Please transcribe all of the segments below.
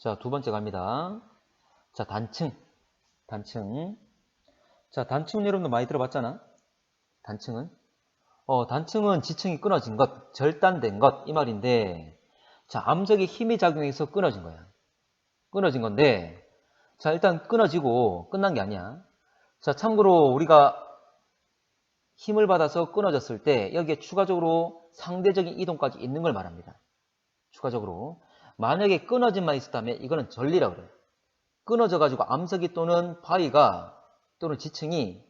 자, 두 번째 갑니다. 자, 단층. 단층. 자, 단층은 여러분도 많이 들어봤잖아. 단층은. 단층은 지층이 끊어진 것, 절단된 것, 이 말인데, 자, 암석의 힘이 작용해서 끊어진 거야. 끊어진 건데, 자, 일단 끊어지고 끝난 게 아니야. 자, 참고로 우리가 힘을 받아서 끊어졌을 때, 여기에 추가적으로 상대적인 이동까지 있는 걸 말합니다. 추가적으로. 만약에 끊어짐만 있었다면, 이거는 전리라고 그래요. 끊어져가지고 암석이 또는 바위가 또는 지층이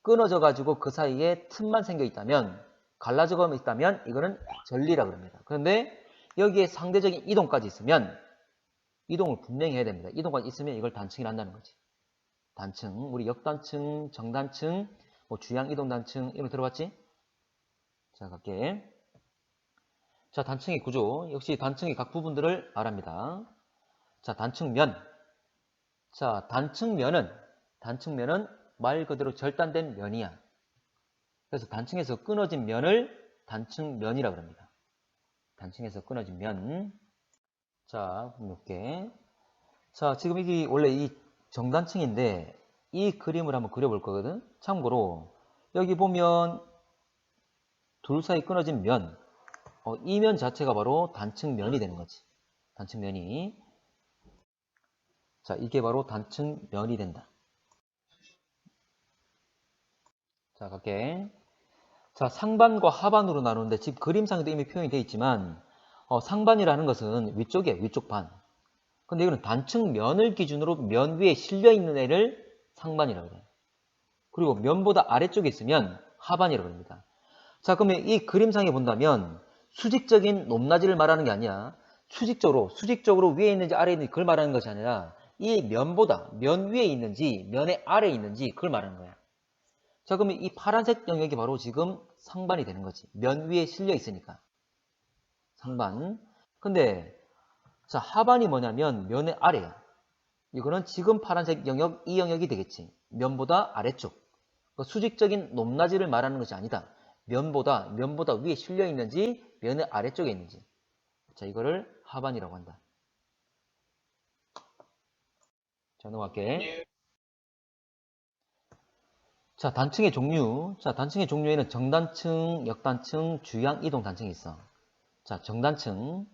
끊어져가지고 그 사이에 틈만 생겨 있다면, 갈라져가 있다면 이거는 전리라고 합니다. 그런데 여기에 상대적인 이동까지 있으면 이동을 분명히 해야 됩니다. 이동까지 있으면 이걸 단층이라 한다는 거지. 단층, 우리 역단층, 정단층, 뭐 주양 이동 단층 이런 거 들어봤지? 자, 갈게. 자, 단층의 구조. 역시 단층의 각 부분들을 말합니다. 자, 단층면. 자, 단층면은 말 그대로 절단된 면이야. 그래서 단층에서 끊어진 면을 단층면이라고 합니다. 단층에서 끊어진 면. 자, 볼게. 자, 지금 이게 원래 이 정단층인데 이 그림을 한번 그려볼 거거든. 참고로 여기 보면 둘 사이 끊어진 면, 이 면 자체가 바로 단층면이 되는 거지. 단층면이. 자, 이게 바로 단층면이 된다. 자, 갈게. 자, 상반과 하반으로 나누는데 지금 그림상에도 이미 표현이 되어 있지만 상반이라는 것은 위쪽이에요. 위쪽 반. 근데 이거는 단층면을 기준으로 면 위에 실려있는 애를 상반이라고 해요. 그리고 면보다 아래쪽에 있으면 하반이라고 합니다. 자, 그러면 이 그림상에 본다면 수직적인 높낮이를 말하는 게 아니야. 수직적으로 위에 있는지 아래에 있는지 그걸 말하는 것이 아니라 이 면보다 면 위에 있는지 면의 아래에 있는지 그걸 말하는 거야. 자, 그러면 이 파란색 영역이 바로 지금 상반이 되는 거지. 면 위에 실려 있으니까. 상반. 근데 자, 하반이 뭐냐면 면의 아래야. 이거는 지금 파란색 영역, 이 영역이 되겠지. 면보다 아래쪽. 그러니까 수직적인 높낮이를 말하는 것이 아니다. 면보다 위에 실려 있는지 면의 아래쪽에 있는지. 자, 이거를 하반이라고 한다. 자, 넘어갈게. 자, 단층의 종류. 자, 단층의 종류에는 정단층, 역단층, 주양 이동 단층이 있어. 자, 정단층.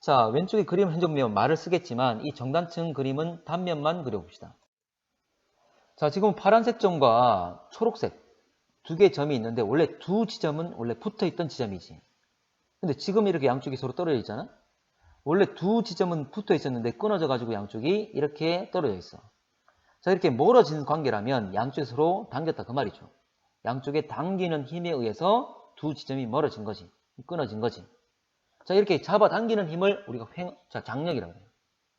자, 왼쪽에 그림 한정면 말을 쓰겠지만 이 정단층 그림은 단면만 그려봅시다. 자, 지금 파란색 점과 초록색 두 개의 점이 있는데 원래 두 지점은 원래 붙어있던 지점이지. 근데 지금 이렇게 양쪽이 서로 떨어져 있잖아? 원래 두 지점은 붙어 있었는데 끊어져 가지고 양쪽이 이렇게 떨어져 있어. 자, 이렇게 멀어진 관계라면 양쪽이 서로 당겼다 그 말이죠. 양쪽에 당기는 힘에 의해서 두 지점이 멀어진 거지. 끊어진 거지. 자, 이렇게 잡아당기는 힘을 우리가 장력이라고 해요.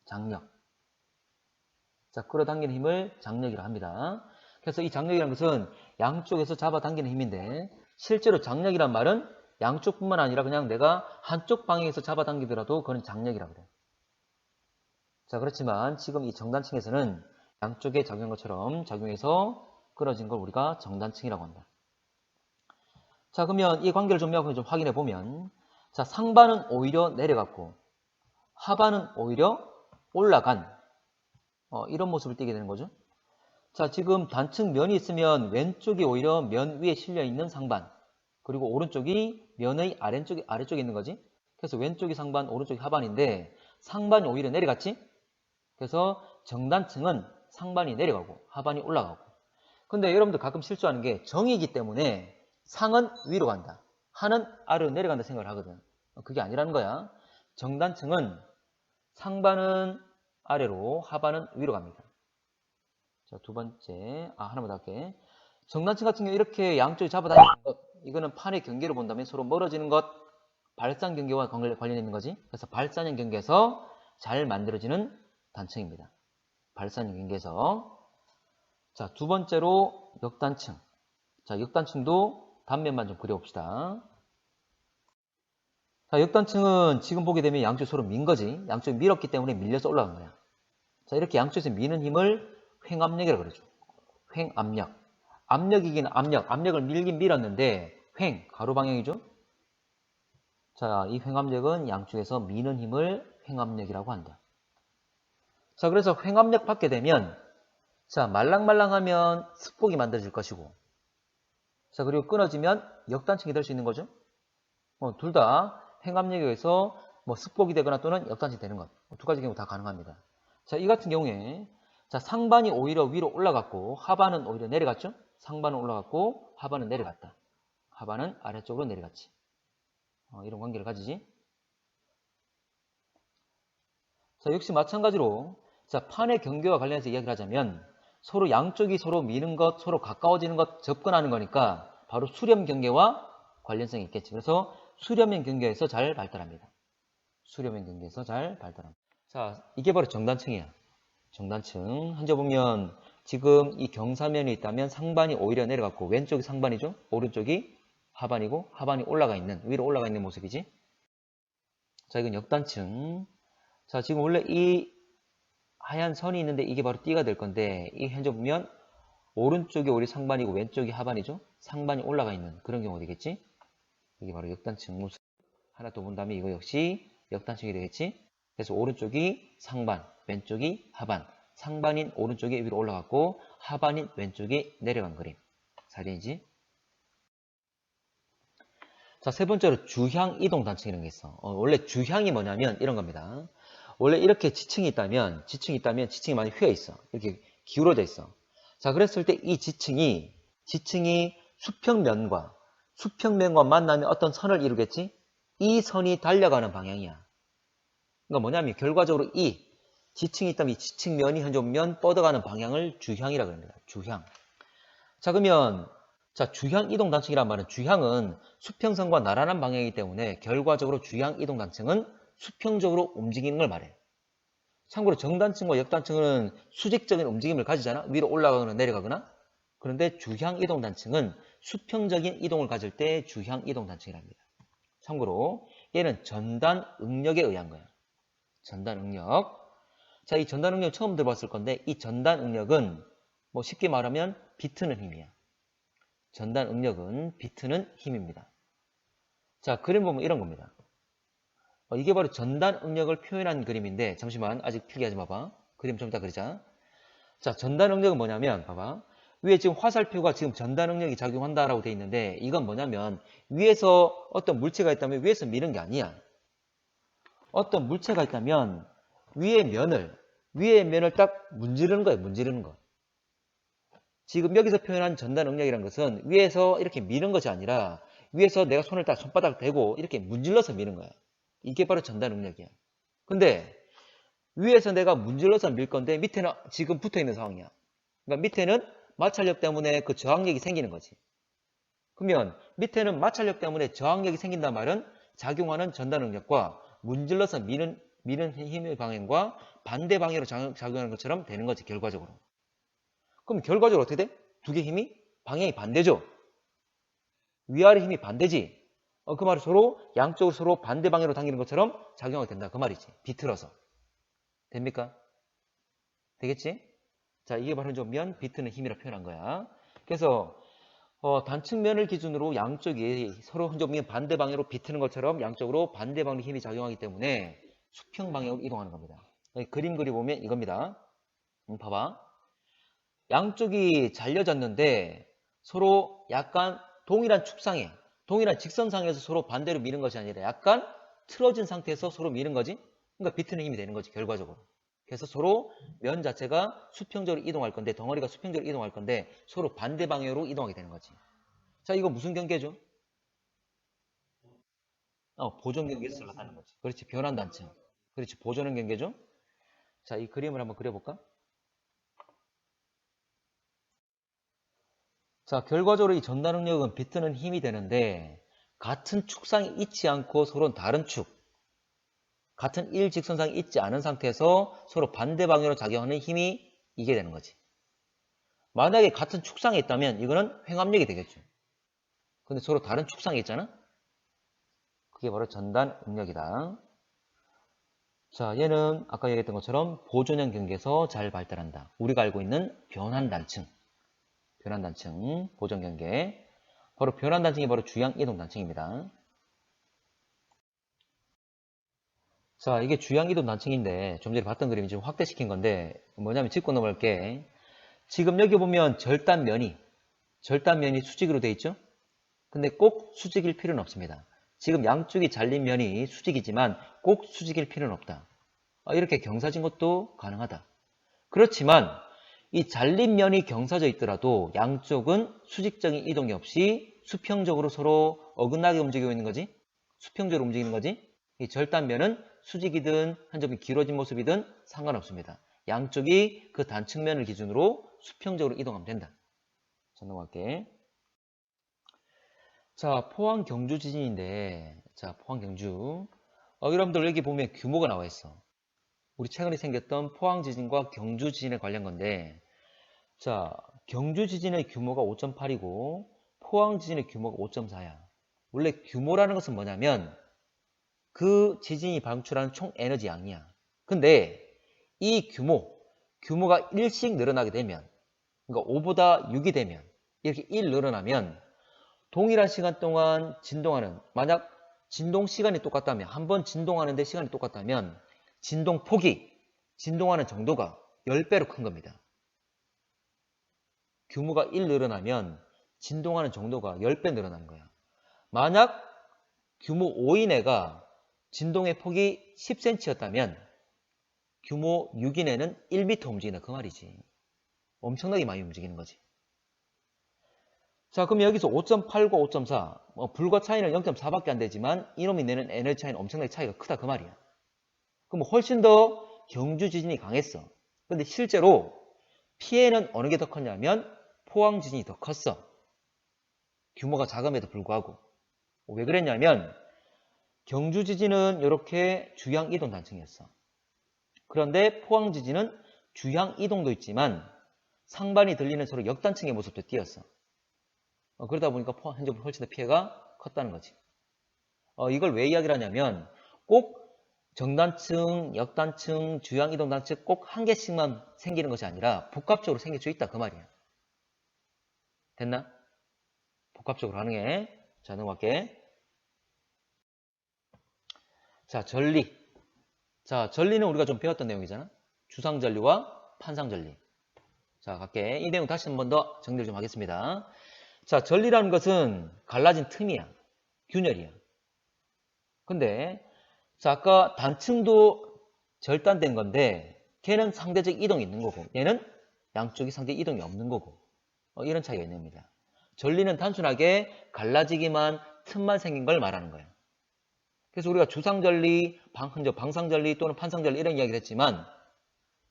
장력. 자, 끌어당기는 힘을 장력이라고 합니다. 그래서 이 장력이라는 것은 양쪽에서 잡아당기는 힘인데 실제로 장력이란 말은 양쪽뿐만 아니라 그냥 내가 한쪽 방향에서 잡아당기더라도 그건 장력이라고 그래요. 자, 그렇지만 지금 이 정단층에서는 양쪽에 작용한 것처럼 작용해서 끊어진 걸 우리가 정단층이라고 한다. 자, 그러면 이 관계를 좀 명확하게 좀 확인해 보면 자, 상반은 오히려 내려갔고 하반은 오히려 올라간 이런 모습을 띠게 되는 거죠. 자, 지금 단층 면이 있으면 왼쪽이 오히려 면 위에 실려 있는 상반, 그리고 오른쪽이 면의 아래쪽에 있는 거지. 그래서 왼쪽이 상반, 오른쪽이 하반인데 상반이 오히려 내려갔지. 그래서 정단층은 상반이 내려가고 하반이 올라가고. 근데 여러분들 가끔 실수하는 게 정이기 때문에 상은 위로 간다, 하는 아래로 내려간다 생각을 하거든. 그게 아니라는 거야. 정단층은 상반은 아래로, 하반은 위로 갑니다. 자, 두 번째, 하나만 더 할게. 정단층 같은 경우 이렇게 양쪽이 잡아당기는 것, 이거는 판의 경계로 본다면 서로 멀어지는 것, 발산 경계와 관련 있는 거지. 그래서 발산형 경계에서 잘 만들어지는 단층입니다. 발산형 경계에서. 자, 두 번째로 역단층. 자, 역단층도 단면만 좀 그려봅시다. 자, 역단층은 지금 보게 되면 양쪽이 서로 민 거지. 양쪽이 밀었기 때문에 밀려서 올라간 거야. 자, 이렇게 양쪽에서 미는 힘을 횡압력이라고 그러죠. 횡압력. 압력이긴 압력을 밀긴 밀었는데 가로 방향이죠. 자, 이 횡압력은 양쪽에서 미는 힘을 횡압력이라고 한다. 자, 그래서 횡압력 받게 되면, 자, 말랑말랑하면 습폭이 만들어질 것이고, 자, 그리고 끊어지면 역단층이 될 수 있는 거죠. 둘 다 횡압력에 의해서 뭐 습폭이 되거나 또는 역단층이 되는 것. 두 가지 경우 다 가능합니다. 자, 이 같은 경우에, 자, 상반이 오히려 위로 올라갔고, 하반은 오히려 내려갔죠? 상반은 올라갔고, 하반은 내려갔다. 하반은 아래쪽으로 내려갔지. 이런 관계를 가지지. 자, 역시 마찬가지로, 자, 판의 경계와 관련해서 이야기를 하자면, 서로 양쪽이 서로 미는 것, 서로 가까워지는 것, 접근하는 거니까, 바로 수렴 경계와 관련성이 있겠지. 그래서 수렴형 경계에서 잘 발달합니다. 수렴형 경계에서 잘 발달합니다. 자, 이게 바로 정단층이야. 정단층. 앉아보면 지금 이 경사면이 있다면 상반이 오히려 내려갔고 왼쪽이 상반이죠. 오른쪽이 하반이고 하반이 올라가 있는, 위로 올라가 있는 모습이지. 자, 이건 역단층. 자, 지금 원래 이 하얀 선이 있는데 이게 바로 띠가 될 건데 이 현재 보면 오른쪽이 오히려 상반이고 왼쪽이 하반이죠. 상반이 올라가 있는 그런 경우가 되겠지. 이게 바로 역단층 모습. 하나 더 본다면 이거 역시 역단층이 되겠지. 그래서 오른쪽이 상반, 왼쪽이 하반. 상반인 오른쪽이 위로 올라갔고 하반인 왼쪽이 내려간 그림. 사진이지. 자, 세 번째로 주향 이동 단층이라는 게 있어. 원래 주향이 뭐냐면 이런 겁니다. 원래 이렇게 지층이 있다면 지층이 많이 휘어 있어. 이렇게 기울어져 있어. 자, 그랬을 때 이 지층이 수평면과 만나면 어떤 선을 이루겠지? 이 선이 달려가는 방향이야. 그러니까 뭐냐면 결과적으로 이 지층이 있다면 이 지층면이 현재 면 뻗어가는 방향을 주향이라고 합니다. 주향. 자, 그러면 자, 주향 이동 단층이란 말은 주향은 수평선과 나란한 방향이기 때문에 결과적으로 주향 이동 단층은 수평적으로 움직이는 걸 말해. 참고로 정단층과 역단층은 수직적인 움직임을 가지잖아. 위로 올라가거나 내려가거나. 그런데 주향 이동 단층은 수평적인 이동을 가질 때 주향 이동 단층이랍니다. 참고로 얘는 전단 응력에 의한 거야. 전단 응력. 자, 이 전단 응력 처음 들어봤을 건데 이 전단 응력은 뭐 쉽게 말하면 비트는 힘이야. 전단 응력은 비트는 힘입니다. 자, 그림 보면 이런 겁니다. 이게 바로 전단 응력을 표현한 그림인데 잠시만 아직 필기하지 마봐. 그림 좀 이따 그리자. 자, 전단 응력은 뭐냐면 봐봐. 위에 지금 화살표가 지금 전단 응력이 작용한다라고 되어 있는데 이건 뭐냐면 위에서 어떤 물체가 있다면 위에서 미는 게 아니야. 어떤 물체가 있다면 위의 면을 딱 문지르는 거예요. 문지르는 거. 지금 여기서 표현한 전단 응력이라는 것은 위에서 이렇게 미는 것이 아니라 위에서 내가 손을 딱 손바닥 대고 이렇게 문질러서 미는 거야. 이게 바로 전단 응력이야. 근데 위에서 내가 문질러서 밀 건데 밑에는 지금 붙어 있는 상황이야. 그러니까 밑에는 마찰력 때문에 그 저항력이 생기는 거지. 그러면 밑에는 마찰력 때문에 저항력이 생긴단 말은 작용하는 전단 응력과 문질러서 미는 힘의 방향과 반대 방향으로 작용하는 것처럼 되는 거지, 결과적으로. 그럼 결과적으로 어떻게 돼? 두 개 힘이 방향이 반대죠. 위아래 힘이 반대지. 그 말이 서로 양쪽으로 서로 반대 방향으로 당기는 것처럼 작용하게 된다. 그 말이지. 비틀어서. 됩니까? 되겠지? 자, 이게 바로 좀 면 비트는 힘이라 표현한 거야. 그래서 단측면을 기준으로 양쪽이 서로 흔적면 반대 방향으로 비트는 것처럼 양쪽으로 반대 방향으로 힘이 작용하기 때문에 수평 방향으로 이동하는 겁니다. 그림 그려보면 이겁니다. 봐봐. 양쪽이 잘려졌는데 서로 약간 동일한 직선상에서 서로 반대로 미는 것이 아니라 약간 틀어진 상태에서 서로 미는 거지. 그러니까 비트는 힘이 되는 거지, 결과적으로. 그래서 서로 면 자체가 수평적으로 이동할 건데, 덩어리가 수평적으로 이동할 건데 서로 반대 방향으로 이동하게 되는 거지. 자, 이거 무슨 경계죠? 보존 경계에서 나타나는 거지. 그렇지, 변환 단층. 그렇지, 보존은 경계죠. 자, 이 그림을 한번 그려볼까? 자, 결과적으로 이 전단 응력은 비트는 힘이 되는데 같은 축상이 있지 않고 서로 다른 같은 일직선상이 있지 않은 상태에서 서로 반대 방향으로 작용하는 힘이 이게 되는 거지. 만약에 같은 축상에 있다면 이거는 횡압력이 되겠죠. 근데 서로 다른 축상에 있잖아? 그게 바로 전단 응력이다. 자, 얘는 아까 얘기했던 것처럼 보존형 경계에서 잘 발달한다. 우리가 알고 있는 변환단층, 보존 경계. 바로 변환단층이 바로 주향 이동 단층입니다. 자, 이게 주양이동 단층인데 좀 전에 봤던 그림이 좀 확대시킨 건데 뭐냐면 짚고 넘어갈게. 지금 여기 보면 절단면이 수직으로 돼 있죠? 근데 꼭 수직일 필요는 없습니다. 지금 양쪽이 잘린 면이 수직이지만 꼭 수직일 필요는 없다. 이렇게 경사진 것도 가능하다. 그렇지만 이 잘린 면이 경사져 있더라도 양쪽은 수직적인 이동이 없이 수평적으로 서로 어긋나게 움직이고 있는 거지. 수평적으로 움직이는 거지. 이 절단면은 수직이든 한 점이 길어진 모습이든 상관없습니다. 양쪽이 그 단측면을 기준으로 수평적으로 이동하면 된다. 자, 넘어갈게. 자, 포항 경주 지진인데, 자, 포항 경주. 여러분들 여기 보면 규모가 나와 있어. 우리 최근에 생겼던 포항 지진과 경주 지진에 관련 건데, 자, 경주 지진의 규모가 5.8이고, 포항 지진의 규모가 5.4야. 원래 규모라는 것은 뭐냐면, 그 지진이 방출하는 총 에너지 양이야. 근데 이 규모가 1씩 늘어나게 되면, 그러니까 5보다 6이 되면, 이렇게 1 늘어나면, 동일한 시간 동안 진동하는, 만약 진동 시간이 똑같다면, 한 번 진동하는데 시간이 똑같다면, 진동 폭이, 진동하는 정도가 10배로 큰 겁니다. 규모가 1 늘어나면 진동하는 정도가 10배 늘어난 거야. 만약 규모 5인 애가 진동의 폭이 10cm였다면 규모 6인 애는 1m 움직인다 그 말이지. 엄청나게 많이 움직이는 거지. 자, 그럼 여기서 5.8과 5.4 불과 차이는 0.4밖에 안 되지만 이놈이 내는 에너지 차이는 엄청나게 차이가 크다 그 말이야. 그럼 훨씬 더 경주 지진이 강했어. 근데 실제로 피해는 어느 게 더 컸냐면 포항 지진이 더 컸어. 규모가 작음에도 불구하고. 왜 그랬냐면 경주 지진은 이렇게 주향 이동 단층이었어. 그런데 포항 지진은 주향 이동도 있지만 상반이 들리는 서로 역단층의 모습도 띄었어. 그러다 보니까 포항 현저보다 훨씬 더 피해가 컸다는 거지. 이걸 왜 이야기를 하냐면 꼭 정단층, 역단층, 주향 이동 단층 꼭 한 개씩만 생기는 것이 아니라 복합적으로 생길 수 있다 그 말이야. 됐나? 복합적으로 가능해. 자, 넘어갈게. 자, 전리. 자, 전리는 우리가 좀 배웠던 내용이잖아. 주상전리와 판상전리. 자, 갈게. 이 내용 다시 한 번 더 정리를 좀 하겠습니다. 자, 전리라는 것은 갈라진 틈이야. 균열이야. 근데 자, 아까 단층도 절단된 건데 걔는 상대적 이동이 있는 거고 얘는 양쪽이 상대 이동이 없는 거고 이런 차이가 있는 겁니다. 전리는 단순하게 갈라지기만 틈만 생긴 걸 말하는 거예요. 그래서 우리가 주상전리, 방상전리 또는 판상전리 이런 이야기를 했지만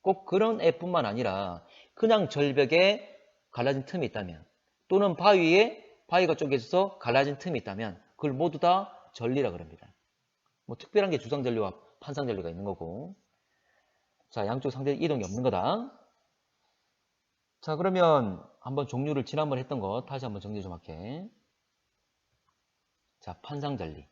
꼭 그런 애뿐만 아니라 그냥 절벽에 갈라진 틈이 있다면 또는 바위가 쪼개져서 갈라진 틈이 있다면 그걸 모두 다 전리라 그럽니다. 뭐 특별한 게 주상전리와 판상전리가 있는 거고. 자, 양쪽 상대 이동이 없는 거다. 자, 그러면 한번 종류를 지난번에 했던 거 다시 한번 정리 좀 할게. 자, 판상전리.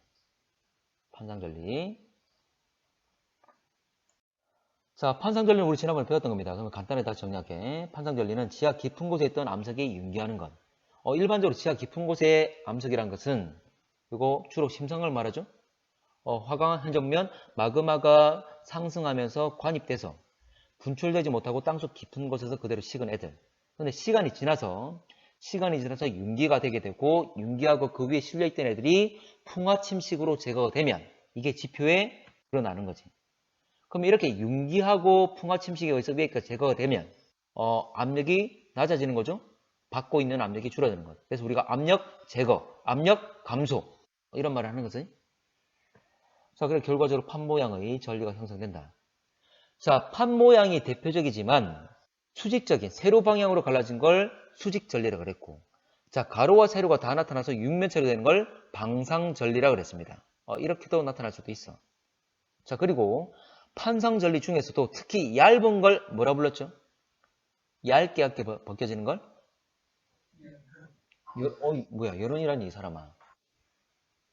자, 판상전리는 우리 지난번에 배웠던 겁니다. 그러면 간단하게 다시 정리할게. 판상전리는 지하 깊은 곳에 있던 암석이 융기하는 것. 일반적으로 지하 깊은 곳의 암석이란 것은 이거 주로 심상을 말하죠. 화강한 흔적면 마그마가 상승하면서 관입돼서 분출되지 못하고 땅속 깊은 곳에서 그대로 식은 애들. 근데 시간이 지나서 융기가 되게 되고 융기하고 그 위에 실려있던 애들이 풍화침식으로 제거되면 이게 지표에 드러나는 거지. 그럼 이렇게 융기하고 풍화침식에 의해서 위에까지 제거가 되면 압력이 낮아지는 거죠. 받고 있는 압력이 줄어드는 거죠. 그래서 우리가 압력 제거, 압력 감소 이런 말을 하는 거지. 자, 그래서 결과적으로 판 모양의 전리가 형성된다. 자, 판 모양이 대표적이지만 수직적인 세로 방향으로 갈라진 걸 수직전리라 그랬고, 자, 가로와 세로가 다 나타나서 육면체로 되는 걸 방상전리라 그랬습니다. 이렇게도 나타날 수도 있어. 자, 그리고 판상전리 중에서도 특히 얇은 걸 뭐라 불렀죠? 얇게 벗겨지는 걸? 뭐야, 여론이라니 이 사람아.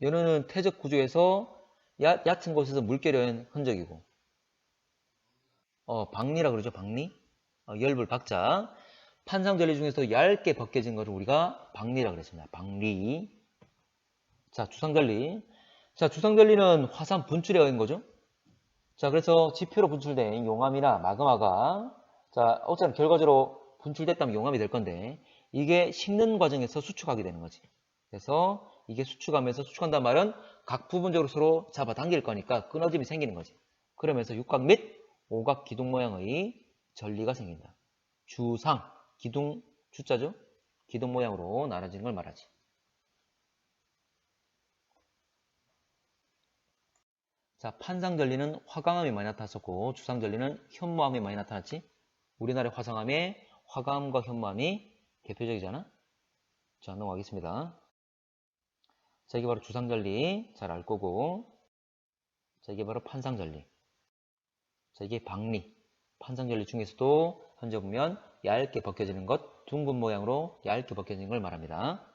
여론은 퇴적 구조에서 얕은 곳에서 물결의 흔적이고, 박리라 그러죠, 박리? 열불 박자. 판상전리 중에서 얇게 벗겨진 것을 우리가 박리라 그랬습니다. 박리. 자, 주상전리. 자, 주상전리는 화산 분출에 의한 거죠. 자, 그래서 지표로 분출된 용암이나 마그마가 자, 어차피 결과적으로 분출됐다면 용암이 될 건데 이게 식는 과정에서 수축하게 되는 거지. 그래서 이게 수축하면서 수축한다는 말은 각 부분적으로 서로 잡아당길 거니까 끊어짐이 생기는 거지. 그러면서 육각 및 오각 기둥 모양의 전리가 생긴다. 주상, 기둥, 주자죠? 기둥 모양으로 나눠지는 걸 말하지. 자, 판상전리는 화강암이 많이 나타났었고 주상전리는 현무암이 많이 나타났지. 우리나라의 화상암에 화강암과 현무암이 대표적이잖아. 자, 넘어가겠습니다. 자, 이게 바로 주상전리 잘 알 거고, 자, 이게 바로 판상전리. 자, 이게 박리. 판상전리 중에서도 현재 보면 얇게 벗겨지는 것, 둥근 모양으로 얇게 벗겨지는 걸 말합니다.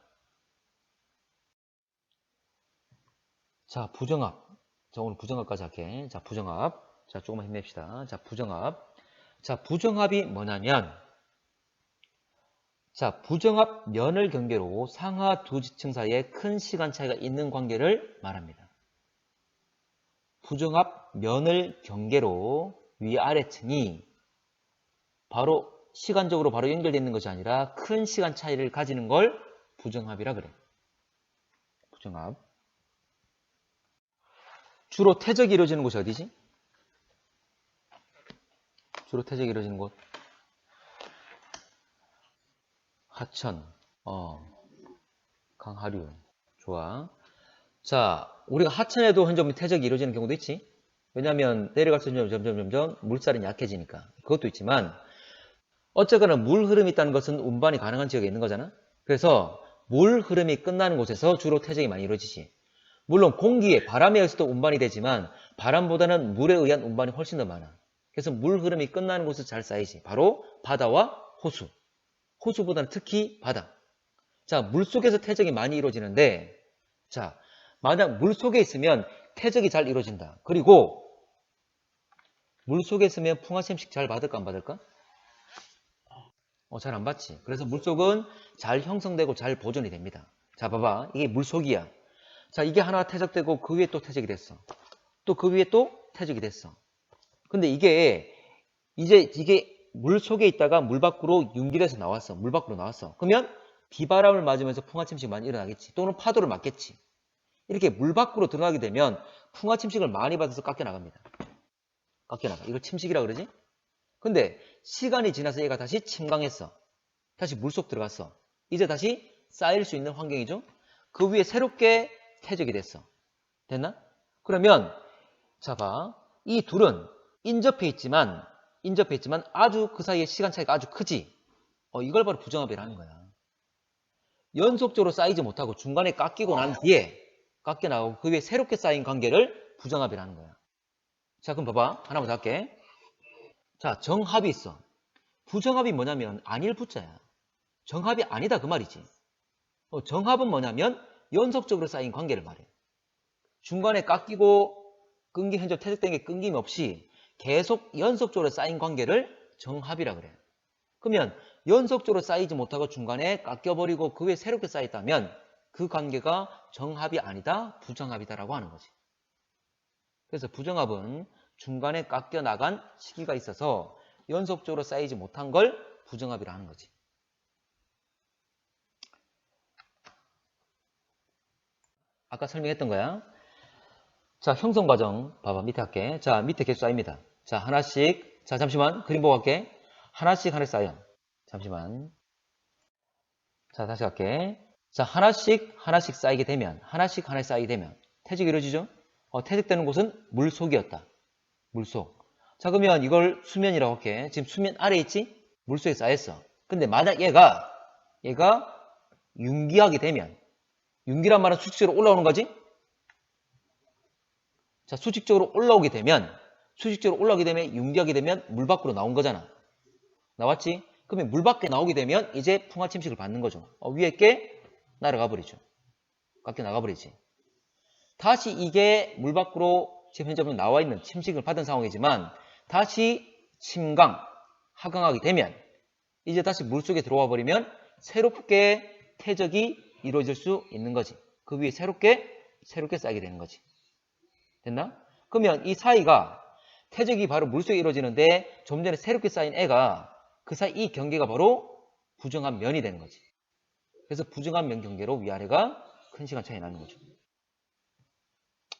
자, 부정합. 자, 오늘 부정합까지 할게. 자, 부정합. 자, 조금만 힘냅시다. 자, 부정합. 자, 부정합이 뭐냐면, 자, 부정합 면을 경계로 상하 두 지층 사이에 큰 시간 차이가 있는 관계를 말합니다. 부정합 면을 경계로 위아래층이 바로 시간적으로 바로 연결되어 있는 것이 아니라 큰 시간 차이를 가지는 걸 부정합이라 그래. 부정합. 주로 퇴적이 이루어지는 곳이 어디지? 주로 퇴적이 이루어지는 곳. 하천, 강하류. 좋아. 자, 우리가 하천에도 현재 퇴적이 이루어지는 경우도 있지. 왜냐하면 내려갈수록 점점 물살은 약해지니까. 그것도 있지만 어쨌거나 물 흐름이 있다는 것은 운반이 가능한 지역에 있는 거잖아. 그래서 물 흐름이 끝나는 곳에서 주로 퇴적이 많이 이루어지지. 물론 공기에 바람에 의해서도 운반이 되지만 바람보다는 물에 의한 운반이 훨씬 더 많아. 그래서 물 흐름이 끝나는 곳에서 잘 쌓이지. 바로 바다와 호수. 호수보다는 특히 바다. 자, 물속에서 퇴적이 많이 이루어지는데 자, 만약 물속에 있으면 퇴적이 잘 이루어진다. 그리고 물속에 있으면 풍화샘식 잘 받을까 안 받을까? 잘 안 받지. 그래서 물속은 잘 형성되고 잘 보존이 됩니다. 자, 봐봐. 이게 물속이야. 자, 이게 하나 퇴적되고 그 위에 또 퇴적이 됐어. 또 그 위에 또 퇴적이 됐어. 근데 이게 물 속에 있다가 물 밖으로 윤길에서 나왔어. 물 밖으로 나왔어. 그러면 비바람을 맞으면서 풍화침식이 많이 일어나겠지. 또는 파도를 맞겠지. 이렇게 물 밖으로 들어가게 되면 풍화침식을 많이 받아서 깎여 나갑니다. 깎여 나가. 이걸 침식이라고 그러지? 근데 시간이 지나서 얘가 다시 침강했어. 다시 물속 들어갔어. 이제 다시 쌓일 수 있는 환경이죠. 그 위에 새롭게 퇴적이 됐어. 됐나? 그러면 자 봐. 이 둘은 인접해 있지만 아주 그 사이에 시간 차이가 아주 크지. 이걸 바로 부정합이라는 거야. 연속적으로 쌓이지 못하고 중간에 깎이고 난 뒤에 깎여 나오고 그 위에 새롭게 쌓인 관계를 부정합이라는 거야. 자, 그럼 봐봐. 하나만 더 할게. 자, 정합이 있어. 부정합이 뭐냐면 아닐 부자야. 정합이 아니다 그 말이지. 정합은 뭐냐면 연속적으로 쌓인 관계를 말해. 중간에 깎이고 끊기 현재 퇴적된 게 끊김 없이 계속 연속적으로 쌓인 관계를 정합이라 그래. 그러면 연속적으로 쌓이지 못하고 중간에 깎여버리고 그 위에 새롭게 쌓였다면 그 관계가 정합이 아니다 부정합이다라고 하는 거지. 그래서 부정합은 중간에 깎여 나간 시기가 있어서 연속적으로 쌓이지 못한 걸 부정합이라 하는 거지. 아까 설명했던 거야. 자, 형성 과정 봐봐. 밑에 할게. 자, 밑에 계속 쌓입니다. 자, 하나씩. 자, 잠시만. 그림 보고 갈게. 하나씩 쌓여. 잠시만. 자, 다시 갈게. 자, 하나씩 쌓이게 되면 하나씩 쌓이게 되면 퇴적이 이루어지죠? 퇴적되는 곳은 물속이었다. 물속. 자, 그러면 이걸 수면이라고 할게. 지금 수면 아래에 있지? 물속에 쌓였어. 근데 만약 얘가 융기하게 되면 융기란 말은 수직적으로 올라오는 거지? 자, 수직적으로 올라오게 되면 융기하게 되면 물 밖으로 나온 거잖아. 나왔지? 그러면 물 밖에 나오게 되면 이제 풍화 침식을 받는 거죠. 위에 게 날아가 버리죠. 깎여 나가 버리지. 다시 이게 물 밖으로 지금 현재 나와 있는 침식을 받은 상황이지만 다시 침강, 하강하게 되면 이제 다시 물속에 들어와 버리면 새롭게 퇴적이 이루어질 수 있는 거지. 그 위에 새롭게 쌓이게 되는 거지. 됐나? 그러면 이 사이가 퇴적이 바로 물속에 이루어지는데 좀 전에 새롭게 쌓인 애가 그 사이 이 경계가 바로 부정한 면이 되는 거지. 그래서 부정한 면 경계로 위아래가 큰 시간 차이 나는 거죠.